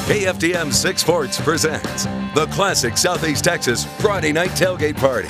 KFDM 6 Sports presents the classic Southeast Texas Friday night tailgate party.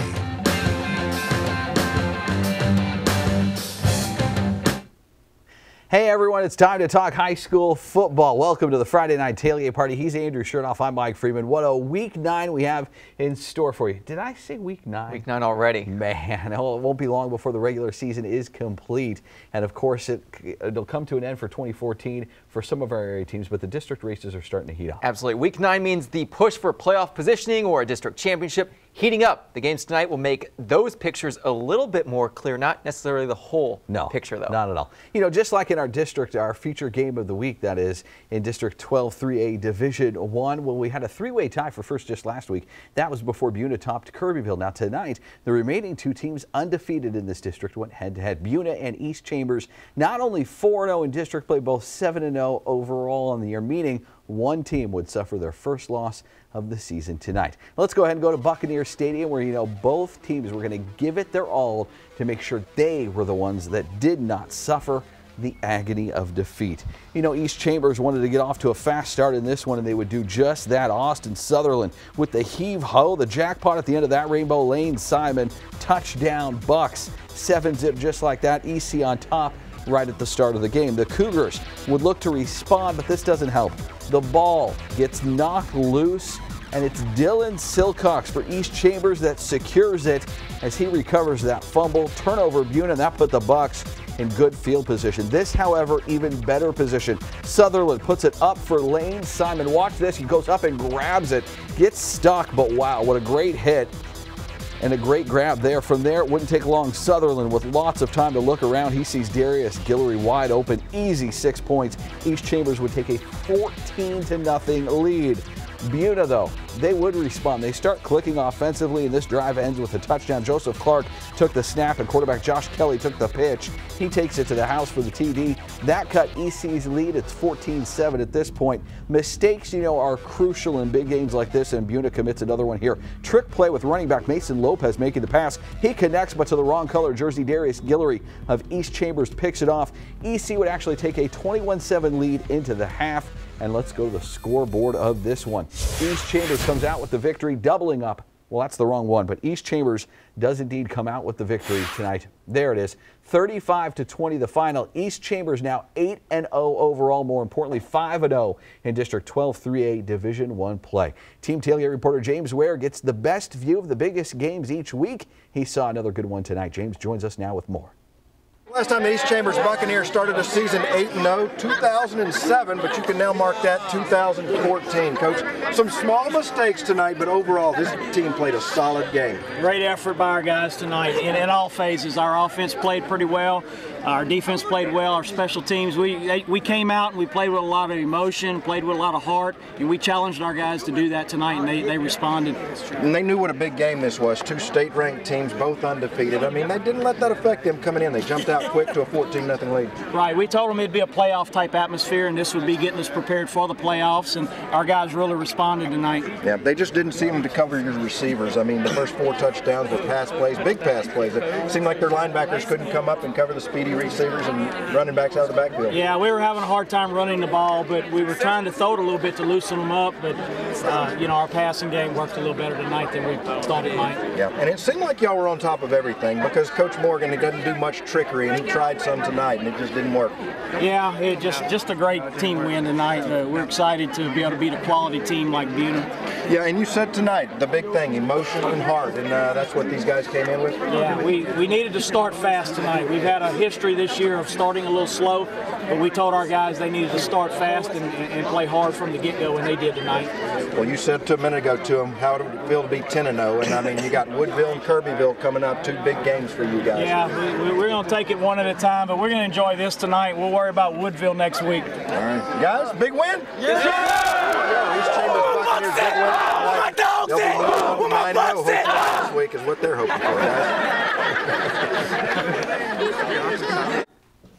Hey everyone, it's time to talk high school football. Welcome to the Friday night tailgate party. He's Andrew Chernoff. I'm Mike Friedman. What a week 9 we have in store for you. Did I say week 9? Week 9 already. Man, it won't be long before the regular season is complete. And of course, it'll come to an end for 2014 for some of our area teams, but the district races are starting to heat up. Absolutely. Week 9 means the push for playoff positioning or a district championship heating up. The games tonight will make those pictures a little bit more clear, not necessarily the whole picture, though. Not at all. You know, just like in our district, our feature game of the week, that is in District 12 3A Division 1. Well, we had a three-way tie for first just last week. That was before Buena topped Kirbyville. Now tonight, the remaining two teams undefeated in this district went head-to-head. Buena and East Chambers, not only 4-0 in district play, both 7-0 overall on the year, meaning one team would suffer their first loss of the season tonight. Let's go ahead and go to Buccaneer Stadium, where, you know, both teams were going to give it their all to make sure they were the ones that did not suffer the agony of defeat. You know, East Chambers wanted to get off to a fast start in this one, and they would do just that. Austin Sutherland with the heave-ho, the jackpot at the end of that rainbow. Lane Simon, touchdown Bucks. 7-zip just like that. EC on top right at the start of the game. The Cougars would look to respond, but this doesn't help. The ball gets knocked loose, and it's Dylan Silcox for East Chambers that secures it as he recovers that fumble. Turnover Buena, and that put the Bucks in good field position. This, however, even better position. Sutherland puts it up for Lane Simon. Watch this. He goes up and grabs it. Gets stuck, but wow, what a great hit. And a great grab there. From there, it wouldn't take long. Sutherland with lots of time to look around. He sees Darius Guillory wide open. Easy 6 points. East Chambers would take a 14-0 lead. Buena, though, they would respond. They start clicking offensively, and this drive ends with a touchdown. Joseph Clark took the snap, and quarterback Josh Kelly took the pitch. He takes it to the house for the TD. That cut EC's lead. It's 14-7 at this point. Mistakes, you know, are crucial in big games like this, and Buena commits another one here. Trick play with running back Mason Lopez making the pass. He connects, but to the wrong color jersey. Darius Guillory of East Chambers picks it off. EC would actually take a 21-7 lead into the half. And let's go to the scoreboard of this one. East Chambers comes out with the victory, doubling up. Well, that's the wrong one, but East Chambers does indeed come out with the victory tonight. There it is, 35-20 the final. East Chambers now 8-0 overall, more importantly 5-0 in District 12 3A Division 1 play. Team Tailgate reporter James Ware gets the best view of the biggest games each week. He saw another good one tonight. James joins us now with more. Last time the East Chambers Buccaneers started a season 8-0, 2007, but you can now mark that 2014. Coach, some small mistakes tonight, but overall this team played a solid game. Great effort by our guys tonight in all phases. Our offense played pretty well. Our defense played well. Our special teams, we came out and we played with a lot of emotion, played with a lot of heart, and we challenged our guys to do that tonight, and they responded. And they knew what a big game this was. Two state-ranked teams, both undefeated. I mean, they didn't let that affect them coming in. They jumped out quick to a 14-0 lead. Right. We told them it'd be a playoff type atmosphere, and this would be getting us prepared for the playoffs, and our guys really responded tonight. Yeah, they just didn't seem to cover your receivers. I mean, the first 4 touchdowns were pass plays, big pass plays. It seemed like their linebackers couldn't come up and cover the speedy receivers and running backs out of the backfield. Yeah, we were having a hard time running the ball, but we were trying to throw it a little bit to loosen them up, but you know, our passing game worked a little better tonight than we thought it might. Yeah, and it seemed like y'all were on top of everything because Coach Morgan, he doesn't do much trickery, and he tried some tonight, and it just didn't work. Yeah, it just a great team win tonight. We're excited to be able to beat a quality team like Buena. Yeah, and you said tonight, the big thing, emotion and heart, and that's what these guys came in with? Yeah, we needed to start fast tonight. We've had a history this year of starting a little slow, but we told our guys they needed to start fast and play hard from the get-go, and they did tonight. Well, you said a minute ago to them how it would feel to be 10-0, and I mean, you got Woodville and Kirbyville coming up, 2 big games for you guys. Yeah, we're going to take it one at a time, but we're going to enjoy this tonight. We'll worry about Woodville next week. All right. Guys, big win? Yeah! Yeah, East Chambers Buccaneers, big win. They'll be moving on to 9-0 hopefully this week is what they're hoping for, guys.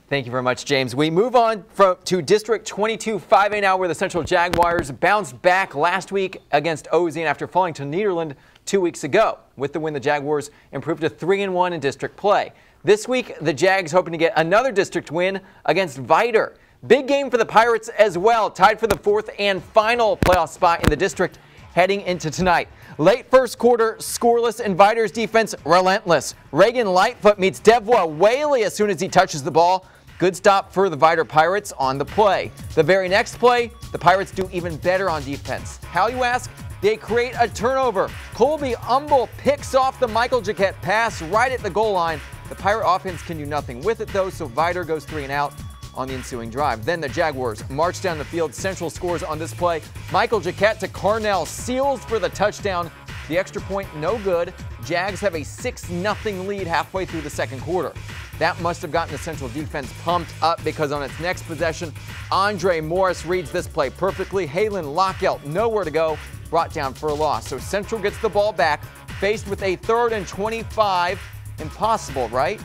Thank you very much, James. We move on to District 22 5A now, where the Central Jaguars bounced back last week against Ozian after falling to Nederland 2 weeks ago. With the win, the Jaguars improved to 3-1 in district play. This week, the Jags hoping to get another district win against Vidor. Big game for the Pirates as well, tied for the 4th and final playoff spot in the district heading into tonight. Late first quarter, scoreless, and Vidor's defense relentless. Reagan Lightfoot meets Devois Whaley as soon as he touches the ball. Good stop for the Vidor Pirates on the play. The very next play, the Pirates do even better on defense. How, you ask? They create a turnover. Colby Umble picks off the Michael Jaquette pass right at the goal line. The Pirate offense can do nothing with it, though, so Vidor goes 3 and out on the ensuing drive. Then the Jaguars march down the field. Central scores on this play. Michael Jaquette to Carnell, seals for the touchdown. The extra point, no good. Jags have a 6-0 lead halfway through the second quarter. That must have gotten the Central defense pumped up because on its next possession, Andre Morris reads this play perfectly. Halen Lockelt, nowhere to go, brought down for a loss. So Central gets the ball back, faced with a 3rd and 25. Impossible, right?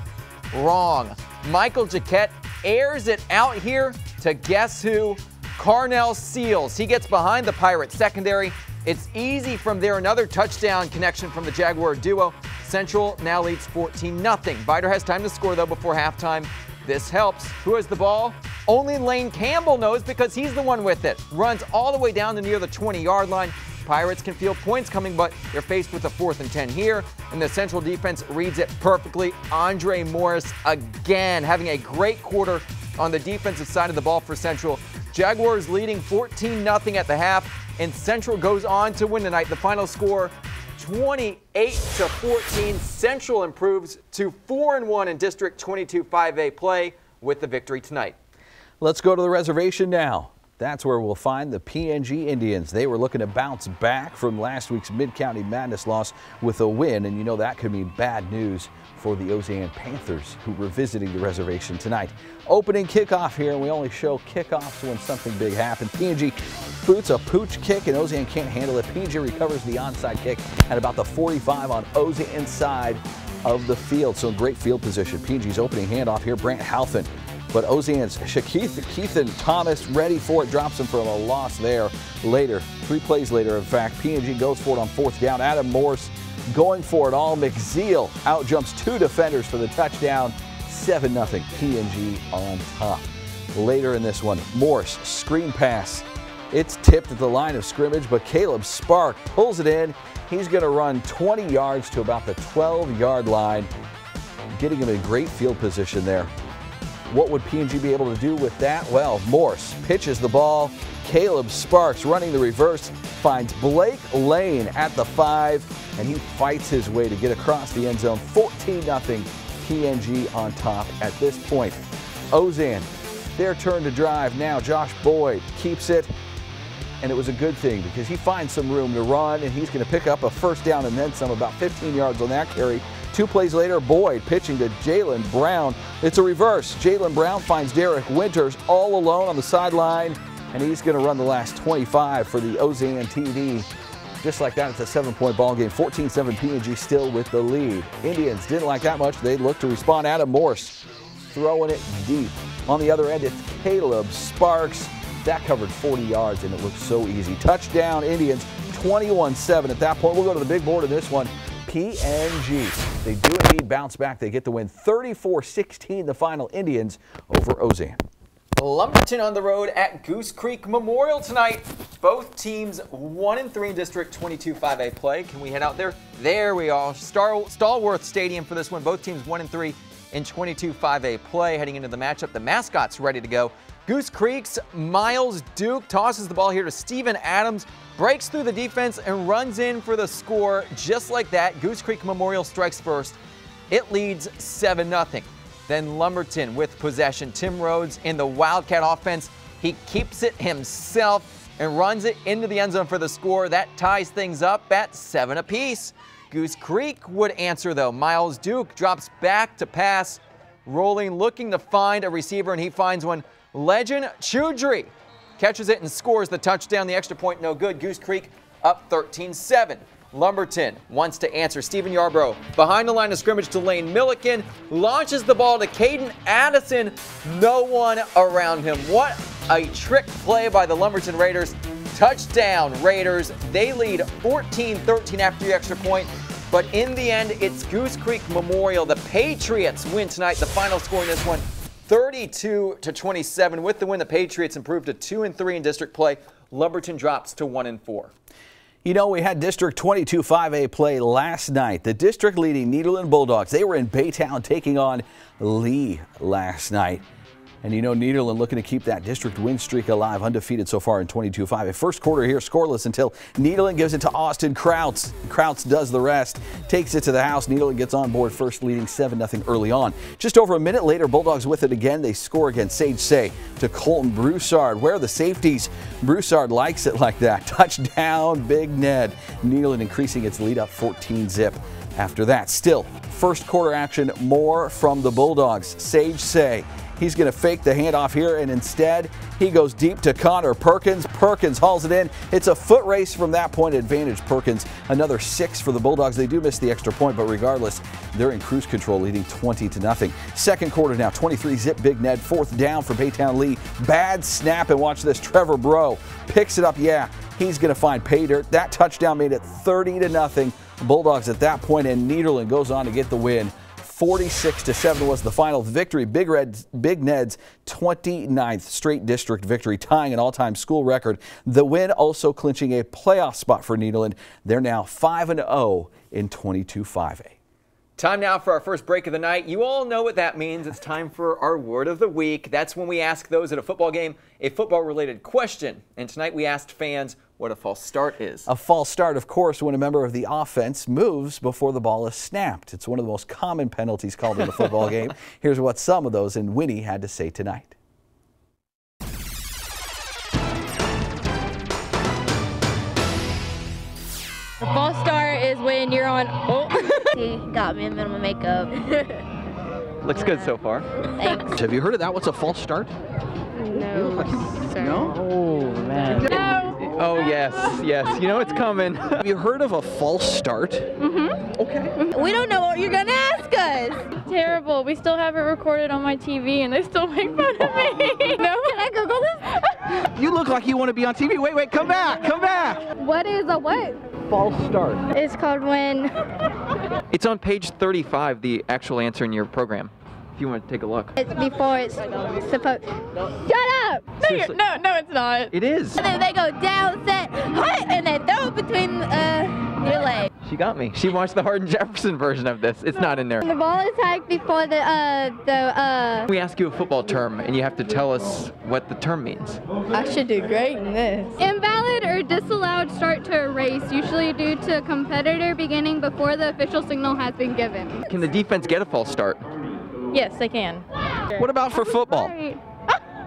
Wrong. Michael Jaquette airs it out here to guess who? Carnell Seals. He gets behind the Pirates secondary. It's easy from there. Another touchdown connection from the Jaguar duo. Central now leads 14-0. Vidor has time to score, though, before halftime. This helps. Who has the ball? Only Lane Campbell knows because he's the one with it. Runs all the way down to near the 20-yard line. Pirates can feel points coming, but they're faced with a 4th and 10 here, and the Central defense reads it perfectly. Andre Morris again having a great quarter on the defensive side of the ball for Central. Jaguars leading 14-0 at the half, and Central goes on to win tonight. The final score, 28-14. Central improves to 4-1 in District 22 5A play with the victory tonight. Let's go to the reservation now. That's where we'll find the PNG Indians. They were looking to bounce back from last week's Mid-County Madness loss with a win, and you know that could mean bad news for the Ozan Panthers, who were visiting the reservation tonight. Opening kickoff here, and we only show kickoffs when something big happens. PNG boots a pooch kick, and Ozan can't handle it. PNG recovers the onside kick at about the 45 on Ozan's side of the field, so great field position. PNG's opening handoff here, Brant Halfin. But Ozan's Keithan Thomas ready for it, drops him for a loss there later. 3 plays later, in fact, PNG goes for it on 4th down. Adam Morse going for it all. McZeal out jumps 2 defenders for the touchdown. 7-0 PNG on top. Later in this one, Morse screen pass. It's tipped at the line of scrimmage, but Caleb Spark pulls it in. He's going to run 20 yards to about the 12-yard line, getting him in great field position there. What would PNG be able to do with that? Well, Morse pitches the ball. Caleb Sparks running the reverse, finds Blake Lane at the 5, and he fights his way to get across the end zone. 14-0 PNG on top at this point. Ozan, their turn to drive now. Josh Boyd keeps it, and it was a good thing because he finds some room to run, and he's going to pick up a 1st down and then some, about 15 yards on that carry. 2 plays later, Boyd pitching to Jalen Brown. It's a reverse. Jalen Brown finds Derek Winters all alone on the sideline, and he's going to run the last 25 for the Ozan TD. Just like that, it's a 7-point ball game. 14-7 PNG still with the lead. Indians didn't like that much. They look to respond. Adam Morse throwing it deep. On the other end, it's Caleb Sparks. That covered 40 yards, and it looked so easy. Touchdown, Indians, 21-7 at that point. We'll go to the big board in this one. PNG. They do indeed bounce back. They get the win 34-16, the final. Indians over Ozan. Lumberton on the road at Goose Creek Memorial tonight. Both teams 1-3 in District 22 5A play. Can we head out there? There we are. Stallworth Stadium for this one. Both teams 1-3 in 22 5A play. Heading into the matchup, the mascots ready to go. Goose Creek's Miles Duke tosses the ball here to Steven Adams, breaks through the defense and runs in for the score. Just like that, Goose Creek Memorial strikes first. It leads 7-0. Then Lumberton with possession. Tim Rhodes in the Wildcat offense. He keeps it himself and runs it into the end zone for the score. That ties things up at 7 apiece. Goose Creek would answer, though. Miles Duke drops back to pass, rolling, looking to find a receiver, and he finds one. Legend Choudry catches it and scores the touchdown. The extra point no good. Goose Creek up 13-7. Lumberton wants to answer. Stephen Yarbrough behind the line of scrimmage to Lane Milliken. Launches the ball to Caden Addison. No one around him. What a trick play by the Lumberton Raiders. Touchdown Raiders. They lead 14-13 after the extra point. But in the end, it's Goose Creek Memorial. The Patriots win tonight. The final score in this one, 32-27. With the win, the Patriots improved to 2-3 in district play. Lumberton drops to 1-4. You know, we had District 22 5A play last night. The district leading Nederland Bulldogs, they were in Baytown taking on Lee last night. And you know, Nederland looking to keep that district win streak alive, undefeated so far in 22-5. First quarter here scoreless until Nederland gives it to Austin Krautz. Krautz does the rest, takes it to the house. Nederland gets on board first, leading 7-0 early on. Just over a minute later, Bulldogs with it again. They score again. Sage Say to Colton Broussard. Where are the safeties? Broussard likes it like that. Touchdown, Big Ned. Nederland increasing its lead up 14-zip. After that, still first quarter action, more from the Bulldogs. Sage Say. He's going to fake the handoff here, and instead he goes deep to Connor Perkins. Perkins hauls it in. It's a foot race from that point. Advantage Perkins. Another 6 for the Bulldogs. They do miss the extra point, but regardless, they're in cruise control, leading 20-0. Second quarter now, 23-zip Big Ned. Fourth down for Baytown Lee. Bad snap, and watch this. Trevor Bro picks it up. Yeah, he's going to find pay dirt. That touchdown made it 30-0. Bulldogs at that point, and Nederland goes on to get the win. 46-7 was the final victory. Big Ned's 29th straight district victory, tying an all-time school record. The win also clinching a playoff spot for Nederland. They're now 5-0 in 22-5A. Time now for our first break of the night. You all know what that means. It's time for our word of the week. That's when we ask those at a football game a football-related question. And tonight we asked fans what a false start is. A false start, of course, when a member of the offense moves before the ball is snapped. It's one of the most common penalties called in a football game. Here's what some of those in Winnie had to say tonight. A false start is when you're on. Oh. He got me in the middle of makeup. Looks good so far. Thanks. Have you heard of that? What's a false start? No. No? Oh, man. No. Oh, yes, yes. You know it's coming. Have you heard of a false start? Mm-hmm. Okay. We don't know what you're going to ask us. Terrible. We still have it recorded on my TV and they still make fun of me. No? Can I Google this? You look like you want to be on TV. Wait, come back, come back. What is a what? False start. It's called when. It's on page 35, the actual answer in your program, if you want to take a look. It's before it's supposed. Shut up! No, it's not. It is. And then they go down, set, hut, and then throw it between your legs. She got me. She watched the Hardin Jefferson version of this. It's not in there. The ball is tagged before the. We ask you a football term, and you have to tell us what the term means. I should do great in this. Invalid or disallowed start to a race, usually due to a competitor beginning before the official signal has been given. Can the defense get a false start? Yes, they can. What about for football?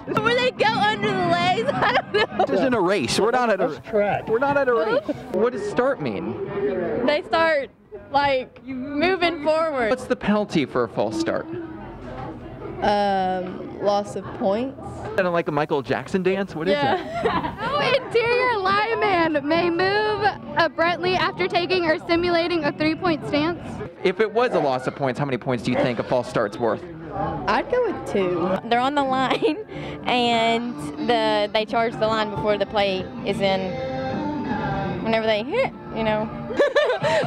Where they go under the legs? I don't know. This isn't a race. We're not at a track. We're not at a race. What does start mean? They start like moving forward. What's the penalty for a false start? Loss of points. Kind of like a Michael Jackson dance? What is it? Interior lineman may move abruptly after taking or simulating a three-point stance. If it was a loss of points, how many points do you think a false start's worth? I'd go with 2. They're on the line, and they charge the line before the play is in. Whenever they hit, you know.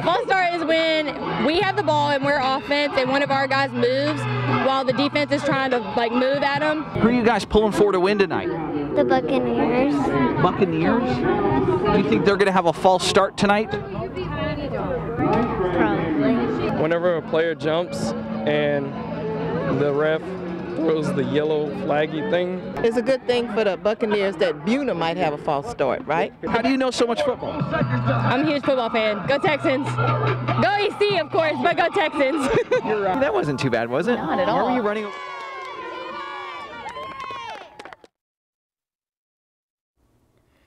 False start is when we have the ball and we're offense, and one of our guys moves while the defense is trying to like move at them. Who are you guys pulling for to win tonight? The Buccaneers. Buccaneers? Do you think they're going to have a false start tonight? Probably. Whenever a player jumps and the ref throws the yellow flaggy thing. It's a good thing for the Buccaneers that Buena might have a false start, right? How do you know so much football? I'm a huge football fan. Go Texans. Go EC, of course, but go Texans. That wasn't too bad, was it? Not at all. Where were you running?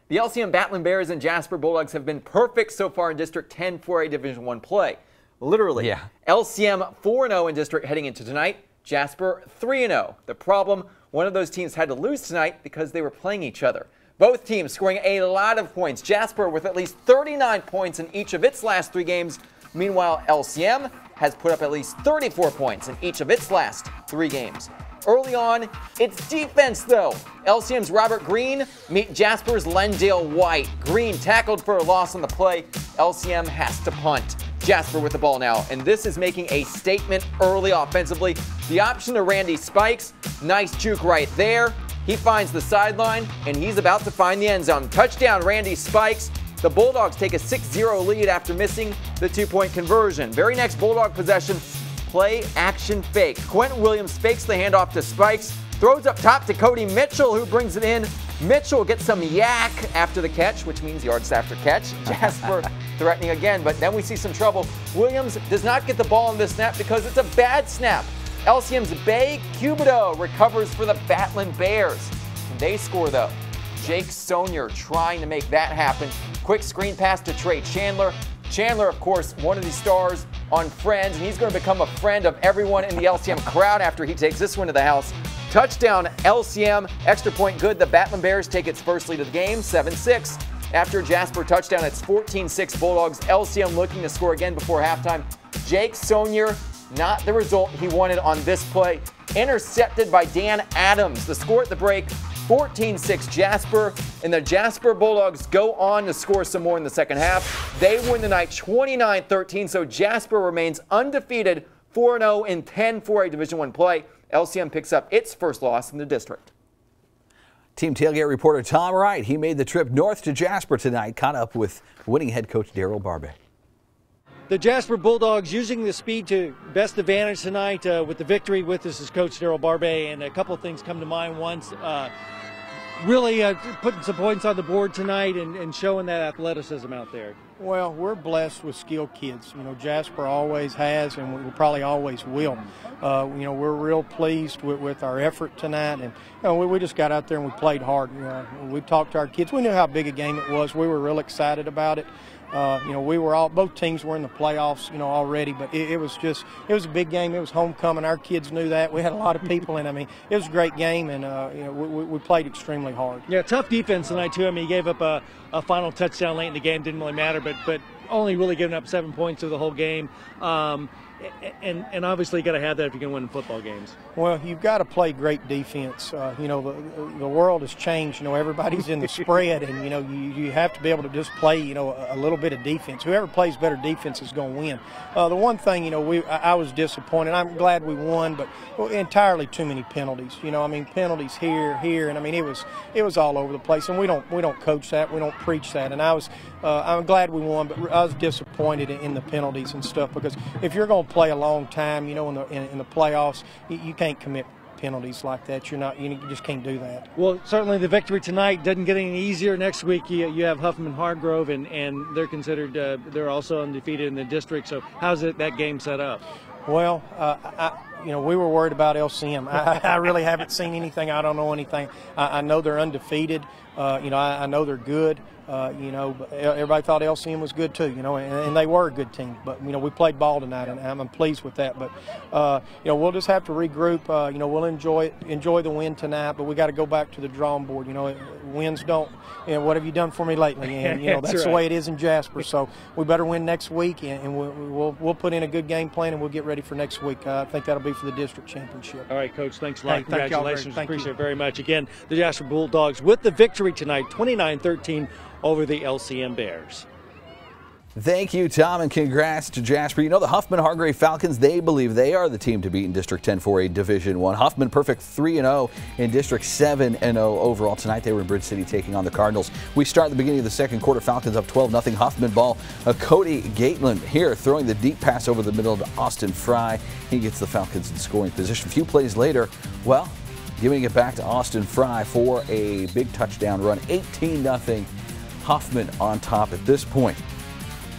The LCM Battling Bears and Jasper Bulldogs have been perfect so far in District 10 4A Division I play. Literally. Yeah. LCM 4-0 in District heading into tonight. Jasper 3-0. The problem, one of those teams had to lose tonight because they were playing each other. Both teams scoring a lot of points. Jasper with at least 39 points in each of its last 3 games. Meanwhile, LCM has put up at least 34 points in each of its last 3 games. Early on, it's defense though. LCM's Robert Green meet Jasper's Lendale White. Green tackled for a loss on the play. LCM has to punt. Jasper with the ball now, and this is making a statement early offensively. The option to Randy Spikes, nice juke right there. He finds the sideline, and he's about to find the end zone. Touchdown, Randy Spikes. The Bulldogs take a 6-0 lead after missing the 2-point conversion. Very next Bulldog possession, play action fake. Quentin Williams fakes the handoff to Spikes, throws up top to Cody Mitchell, who brings it in. Mitchell gets some yak after the catch, which means yards after catch. Jasper threatening again, but then we see some trouble. Williams does not get the ball on this snap because it's a bad snap. LCM's Bay Cubido recovers for the Battling Bears. They score though. Jake Sonier trying to make that happen. Quick screen pass to Trey Chandler. Chandler, of course, one of the stars on Friends, and he's going to become a friend of everyone in the LCM crowd after he takes this one to the house. Touchdown LCM, extra point good. The Battling Bears take its first lead of the game, 7-6. After Jasper touchdown, it's 14-6 Bulldogs. LCM looking to score again before halftime. Jake Sonier, not the result he wanted on this play. Intercepted by Dan Adams. The score at the break, 14-6 Jasper, and the Jasper Bulldogs go on to score some more in the second half. They win the night 29-13, so Jasper remains undefeated, 4-0 in 10 4A Division I play. LCM picks up its first loss in the district. Team Tailgate reporter Tom Wright, he made the trip north to Jasper tonight, caught up with winning head coach Daryl Barbe. The Jasper Bulldogs using the speed to best advantage tonight with the victory. With us is Coach Daryl Barbe, and a couple of things come to mind. Once, really putting some points on the board tonight and showing that athleticism out there. Well, we're blessed with skilled kids. You know, Jasper always has, and we probably always will. You know, we're real pleased with our effort tonight, and you know, we just got out there and we played hard. You know, we talked to our kids. We knew how big a game it was. We were real excited about it. You know, both teams were in the playoffs, you know, already, but it was a big game. It was homecoming. Our kids knew that. We had a lot of people in. I mean, it was a great game, and you know, we played extremely hard. Yeah, tough defense tonight too. I mean, you gave up a final touchdown late in the game. Didn't really matter, but only really giving up 7 points through the whole game. And obviously you got to have that if you're going to win football games. Well, you've got to play great defense. You know, the world has changed. You know, everybody's in the spread, and you know, you have to be able to just play, you know, a little bit of defense. Whoever plays better defense is going to win. The one thing, you know, I was disappointed. I'm glad we won, but entirely too many penalties. You know, I mean, penalties here, and I mean, it was all over the place. And we don't coach that. We don't preach that. And I'm glad we won, but I was disappointed in the penalties and stuff, because if you're going to play a long time, you know, in the playoffs, you can't commit penalties like that. You just can't do that. Well, certainly the victory tonight doesn't get any easier. Next week you have Huffman Hargrove, and they're considered they're also undefeated in the district. So how's that game set up? Well, you know, we were worried about LCM. I really haven't seen anything. I don't know anything. I know they're undefeated. You know, I know they're good. You know, everybody thought LCM was good too, you know, and they were a good team. But, you know, we played ball tonight, and I'm pleased with that. But, you know, we'll just have to regroup. You know, we'll enjoy the win tonight, but we got to go back to the drawing board. You know, wins don't, you know, what have you done for me lately? And, you know, that's right. The way it is in Jasper. So we better win next week, and we'll put in a good game plan, and we'll get ready for next week. I think that'll be for the district championship. All right, Coach, thanks a lot. Hey, congratulations. Appreciate it very much. Again, the Jasper Bulldogs with the victory tonight, 29-13 over the LCM Bears. Thank you, Tom, and congrats to Jasper. You know, the Huffman Hargrave Falcons, they believe they are the team to beat in District 10 4A Division I. Huffman perfect 3-0 in District 7-0 overall. Tonight they were in Bridge City taking on the Cardinals. We start at the beginning of the second quarter. Falcons up 12-0. Huffman ball. Cody Gateland here throwing the deep pass over the middle to Austin Fry. He gets the Falcons in scoring position. A few plays later, well, giving it back to Austin Fry for a big touchdown run. 18-0. Huffman on top at this point.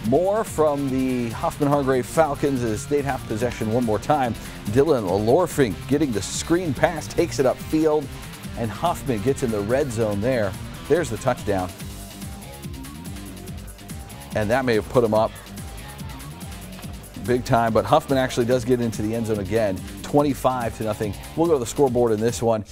More from the Huffman Hargrave Falcons as they'd have possession one more time. Dylan Lorfing getting the screen pass, takes it upfield, and Huffman gets in the red zone there. There's the touchdown. And that may have put him up big time, but Huffman actually does get into the end zone again. 25-0. We'll go to the scoreboard in this one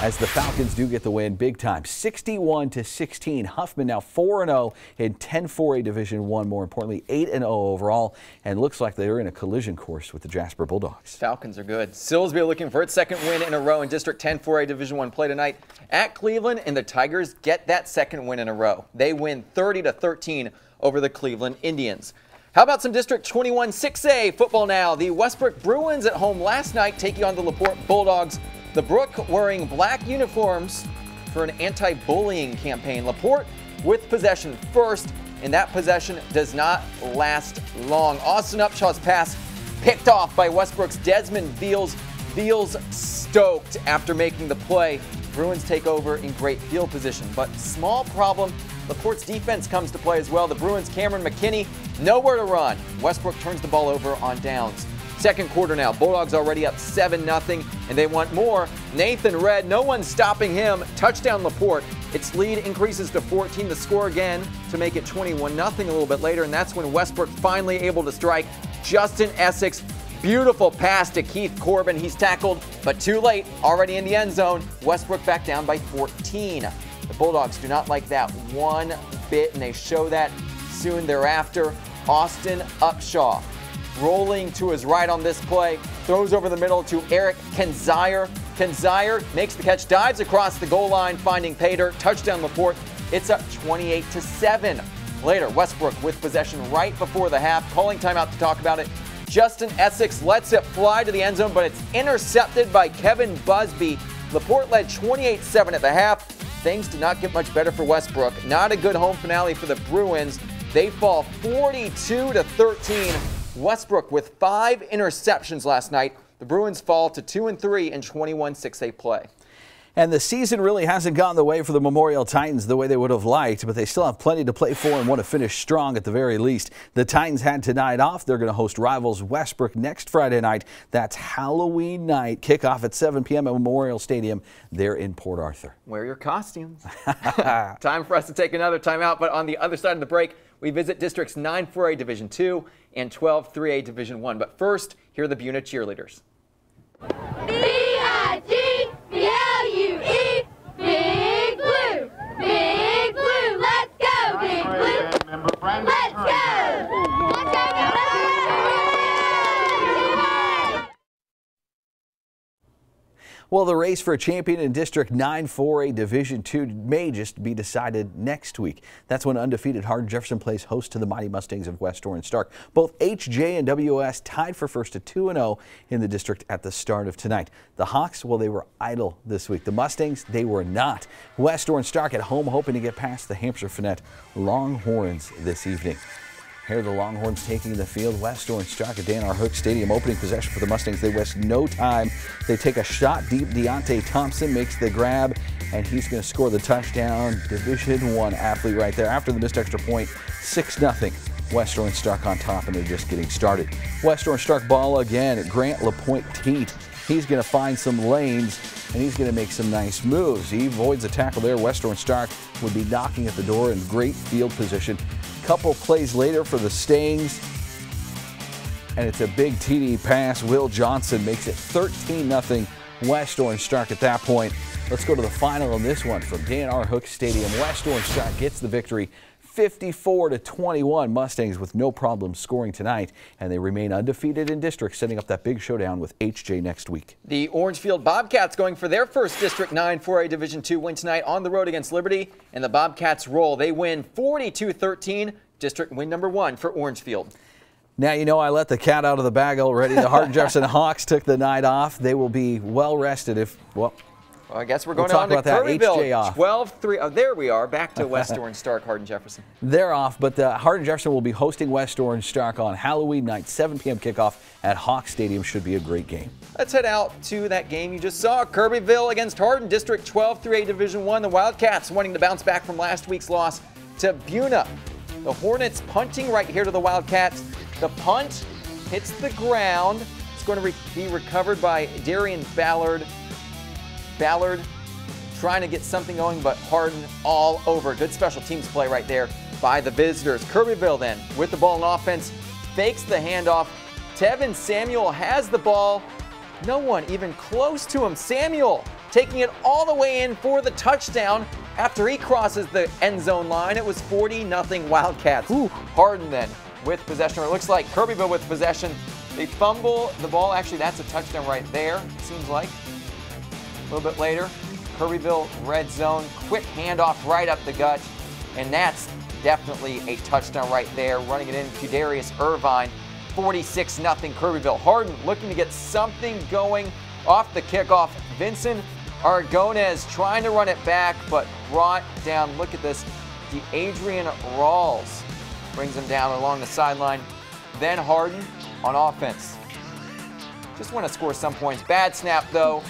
as the Falcons do get the win big time. 61-16. Huffman now 4-0 in 10 4A Division I. More importantly, 8-0 overall, and looks like they're in a collision course with the Jasper Bulldogs. Falcons are good. Salisbury looking for its second win in a row in District 10 4A Division I play tonight at Cleveland, and the Tigers get that second win in a row. They win 30-13 over the Cleveland Indians. How about some District 21 6A football now? The Westbrook Bruins at home last night taking on the LaPorte Bulldogs. The Brook wearing black uniforms for an anti-bullying campaign. LaPorte with possession first, and that possession does not last long. Austin Upshaw's pass picked off by Westbrook's Desmond Veals. Veals stoked after making the play. Bruins take over in great field position, but small problem. LaPorte's defense comes to play as well. The Bruins' Cameron McKinney, nowhere to run. Westbrook turns the ball over on downs. Second quarter now. Bulldogs already up 7-0, and they want more. Nathan Red, no one's stopping him. Touchdown LaPorte. Its lead increases to 14. The score again to make it 21-0 a little bit later, and that's when Westbrook finally able to strike. Justin Essex, beautiful pass to Keith Corbin. He's tackled, but too late. Already in the end zone. Westbrook back down by 14. The Bulldogs do not like that one bit, and they show that soon thereafter. Austin Upshaw rolling to his right on this play, throws over the middle to Eric Kenzire. Kenzire makes the catch, dives across the goal line, finding Pater. Touchdown LaPorte. It's up 28-7. Later, Westbrook with possession right before the half, calling timeout to talk about it. Justin Essex lets it fly to the end zone, but it's intercepted by Kevin Busby. LaPorte led 28-7 at the half. Things did not get much better for Westbrook. Not a good home finale for the Bruins. They fall 42-13. Westbrook with 5 interceptions last night. The Bruins fall to 2-3 in 21 6A play. And the season really hasn't gone the way for the Memorial Titans the way they would have liked, but they still have plenty to play for and want to finish strong at the very least. The Titans had tonight off. They're going to host rivals Westbrook next Friday night. That's Halloween night. Kickoff at 7 p.m. at Memorial Stadium there in Port Arthur. Wear your costumes. Time for us to take another timeout, but on the other side of the break, we visit Districts 9-4A Division II and 12-3A Division I. But first, here are the Buena cheerleaders. B-I-G-B-L-U-E, Big Blue, Big Blue, let's go, Big Blue, let's go! Well, the race for a champion in District 9-4A Division II may just be decided next week. That's when undefeated Hardin Jefferson plays host to the Mighty Mustangs of West Orange Stark. Both HJ and WS tied for first at 2-0 in the district at the start of tonight. The Hawks, well, they were idle this week. The Mustangs, they were not. West Orange Stark at home hoping to get past the Hampshire Finette Longhorns this evening. Here are the Longhorns taking the field. West Orange Stark at Dan R. Hook Stadium. Opening possession for the Mustangs. They waste no time. They take a shot deep. Deontay Thompson makes the grab, and he's going to score the touchdown. Division I athlete right there. After the missed extra point, 6-0. West Orange Stark on top, and they're just getting started. West Orange Stark ball again. Grant LaPointe-Teat. He's going to find some lanes, and he's going to make some nice moves. He avoids a tackle there. West Orange Stark would be knocking at the door in great field position. Couple plays later for the Stings, and it's a big TD pass. Will Johnson makes it 13-0 West Orange Stark at that point. Let's go to the final on this one from Dan R. Hook Stadium. West Orange Stark gets the victory 54-21. Mustangs with no problem scoring tonight, and they remain undefeated in district, setting up that big showdown with HJ next week. The Orangefield Bobcats going for their first District 9-4A Division II win tonight on the road against Liberty, and the Bobcats roll. They win 42-13, district win number 1 for Orangefield. Now, you know, I let the cat out of the bag already. The Hardin Jefferson Hawks took the night off. They will be well rested if, well, I guess we're going on to Kirbyville. 12-3. Oh, there we are. Back to West Orange Stark, Hardin Jefferson. They're off, but Hardin Jefferson will be hosting West Orange Stark on Halloween night, 7 p.m. kickoff at Hawk Stadium. Should be a great game. Let's head out to that game you just saw. Kirbyville against Hardin, District 12-3A Division I. The Wildcats wanting to bounce back from last week's loss to Buena. The Hornets punting right here to the Wildcats. The punt hits the ground. It's going to be recovered by Darian Ballard. Ballard trying to get something going, but Hardin all over. Good special teams play right there by the visitors. Kirbyville then with the ball in offense, fakes the handoff. Tevin Samuel has the ball. No one even close to him. Samuel taking it all the way in for the touchdown after he crosses the end zone line. It was 40-0 Wildcats. Ooh. Hardin then with possession. It looks like Kirbyville with possession. They fumble the ball. Actually, that's a touchdown right there, it seems like. A little bit later, Kirbyville red zone, quick handoff right up the gut, and that's definitely a touchdown right there. Running it in, Qdarius Irvine, 46-0 Kirbyville. Hardin looking to get something going off the kickoff. Vincent Argones trying to run it back, but brought down, look at this, Adrian Rawls brings him down along the sideline. Then Hardin on offense. Just want to score some points. Bad snap, though.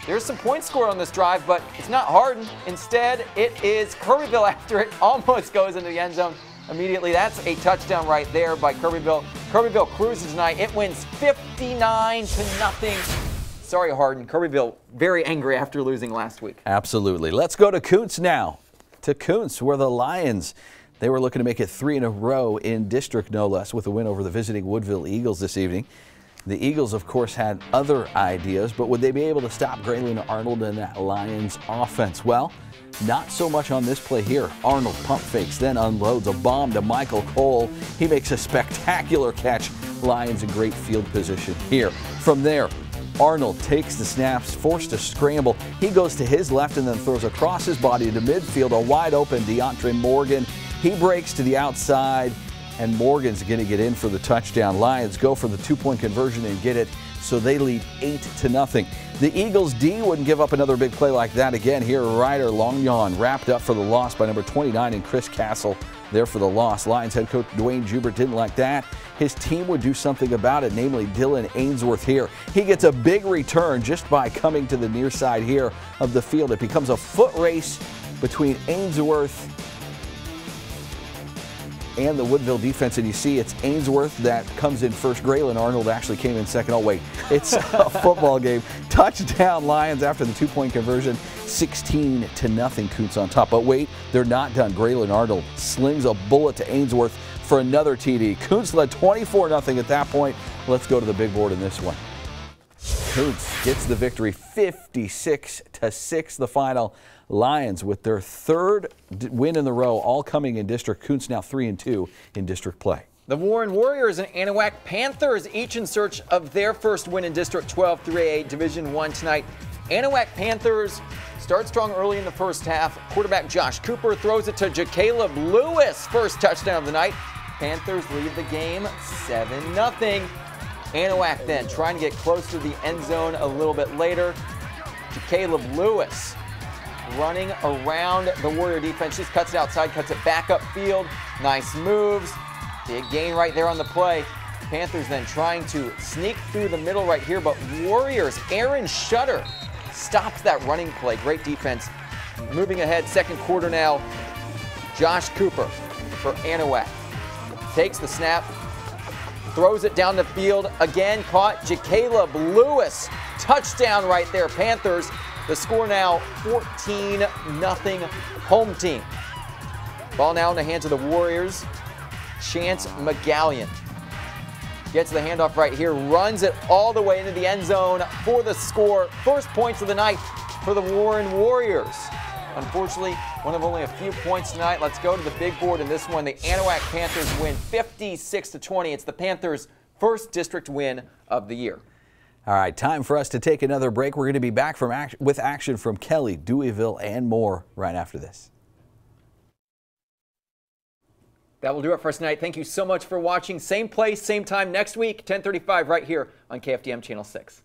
There's some points scored on this drive, but it's not Hardin. Instead, it is Kirbyville after it almost goes into the end zone immediately. That's a touchdown right there by Kirbyville. Kirbyville cruises tonight. It wins 59-0. Sorry, Hardin. Kirbyville very angry after losing last week. Absolutely. Let's go to Kuntz now. To Kuntz, where the Lions, they were looking to make it 3 in a row in district, no less, with a win over the visiting Woodville Eagles this evening. The Eagles, of course, had other ideas, but would they be able to stop Graylin Arnold and that Lions offense? Well, not so much on this play here. Arnold pump fakes, then unloads a bomb to Michael Cole. He makes a spectacular catch. Lions in great field position here. From there, Arnold takes the snaps, forced to scramble. He goes to his left and then throws across his body to midfield. A wide open DeAndre Morgan. He breaks to the outside, and Morgan's going to get in for the touchdown. Lions go for the 2-point conversion and get it, so they lead 8-0. The Eagles D wouldn't give up another big play like that again here. Ryder Longyawn wrapped up for the loss by number 29 and Chris Castle there for the loss. Lions head coach Dwayne Jubert didn't like that. His team would do something about it, namely Dylan Ainsworth here. He gets a big return just by coming to the near side here of the field. It becomes a foot race between Ainsworth and the Woodville defense, and you see it's Ainsworth that comes in first. Graylin Arnold actually came in second. Oh wait, it's a football game. Touchdown Lions after the 2-point conversion, 16-0 Kuntz on top. But wait, they're not done. Graylin Arnold slings a bullet to Ainsworth for another TD. Kuntz led 24-0 at that point. Let's go to the big board in this one. Kuntz gets the victory, 56-6 the final. Lions with their third win in the row, all coming in district. Kuntz now 3-2 in district play. The Warren Warriors and Anahuac Panthers each in search of their first win in District 12 3A Division I tonight. Anahuac Panthers start strong early in the first half. Quarterback Josh Cooper throws it to Jacaleb Lewis, first touchdown of the night. Panthers lead the game 7-0. Anahuac then trying to get close to the end zone a little bit later. Jacaleb Lewis running around the Warrior defense, just cuts it outside, cuts it back upfield. Nice moves. Big gain right there on the play. Panthers then trying to sneak through the middle right here, but Warriors, Aaron Shutter stops that running play. Great defense. Moving ahead, second quarter now. Josh Cooper for Anahuac. Takes the snap, throws it down the field. Again, caught Jacaleb Lewis. Touchdown right there, Panthers. The score now 14-0 home team. Ball now in the hands of the Warriors. Chance McGallion gets the handoff right here, runs it all the way into the end zone for the score. First points of the night for the Warren Warriors. Unfortunately, one of only a few points tonight. Let's go to the big board in this one. The Anahuac Panthers win 56-20. It's the Panthers' first district win of the year. All right, time for us to take another break. We're going to be back with action from Kelly, Deweyville, and more right after this. That will do it for us tonight. Thank you so much for watching. Same place, same time next week, 10:35 right here on KFDM Channel 6.